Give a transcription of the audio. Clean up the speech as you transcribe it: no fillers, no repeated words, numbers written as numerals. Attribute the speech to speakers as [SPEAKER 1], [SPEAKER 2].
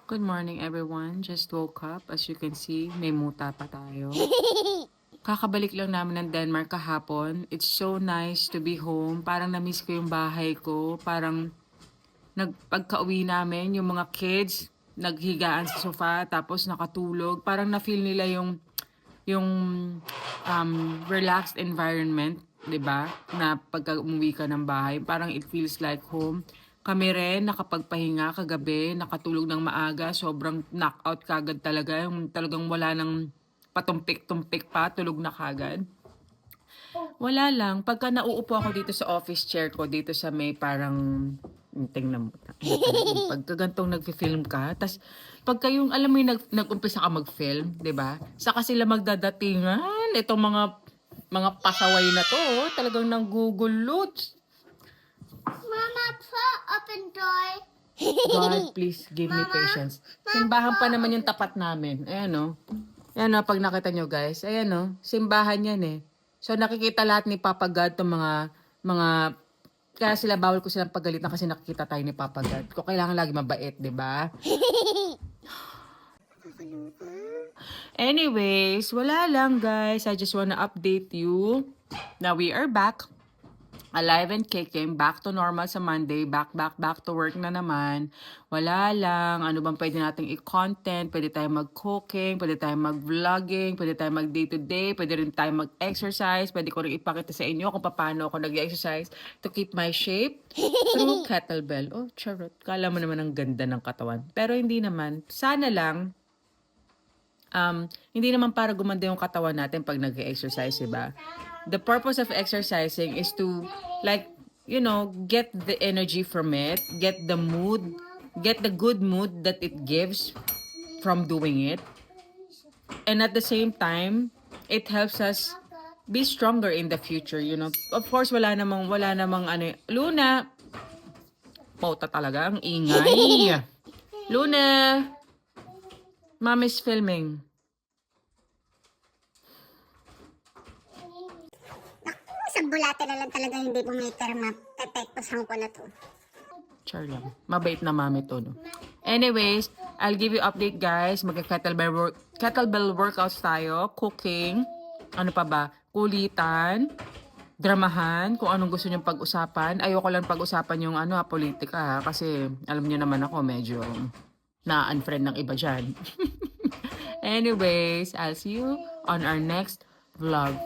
[SPEAKER 1] Good morning everyone. Just woke up. As you can see, may muta pa tayo. Kakabalik lang namin ng Denmark kahapon. It's so nice to be home. Parang na-miss ko yung bahay ko. Parang pagka-uwi namin, yung mga kids, naghigaan sa sofa, tapos nakatulog. Parang na-feel nila yung relaxed environment, 'di ba? Na pagka umuwi ka ng bahay, parang it feels like home. Kami rin nakapagpahinga kagabi, nakatulog ng maaga, sobrang knockout kagad talaga, yung talagang wala nang patumpik-tumpik pa, tulog na kagad. Wala lang, pagka nauupo ako dito sa office chair ko, dito sa may parang, tingnan mo, pagka gantong nag-film ka, tas pagka yung, alam mo yung nag-umpisa ka mag-film, di ba? Saka sila magdadatingan, itong mga pasaway na to, talagang nanggugulot.
[SPEAKER 2] Mama, put open door.
[SPEAKER 1] God, please give me patience. Simbahan pa naman yung tapat namin. Ayan o. Ayan o, pag nakita nyo guys. Ayan o, simbahan yan eh. So nakikita lahat ni Papa God itong mga kaya sila bawal ko silang pagalitan kasi nakikita tayo ni Papa God. Kung kailangan lagi mabait, di ba? Anyways, wala lang guys. I just wanna update you. Now we are back. Alive and kicking, back to normal sa Monday, back to work na naman. Wala lang, ano bang pwede nating i-content, pwede tayong mag-cooking, pwede tayong mag-vlogging, pwede tayong mag-day-to-day, pwede rin tayong mag-exercise, pwede ko rin ipakita sa inyo kung paano ako nag-exercise to keep my shape through kettlebell. Oh, charot. Kala mo naman ang ganda ng katawan. Pero hindi naman. Sana lang, hindi naman para gumanda yung katawan natin pag nag-exercise, diba? The purpose of exercising is to, like, you know, get the energy from it, get the mood, get the good mood that it gives from doing it. And at the same time, it helps us be stronger in the future, you know. Of course, wala namang ano, Luna, pauta talaga, ang ingay. Luna, Mom is filming.
[SPEAKER 2] Sa bulate na lang talaga hindi bumiterma. Tetektosan ko na to.
[SPEAKER 1] Char lang. Mabait na mami to, no? Anyways, I'll give you update, guys. Kettlebell workouts tayo. Cooking. Ano pa ba? Kulitan. Dramahan. Kung anong gusto nyong pag-usapan. Ayoko lang pag-usapan yung politika, ha? Kasi alam niyo naman ako, medyo na-unfriend ng iba dyan. Anyways, I'll see you on our next vlog.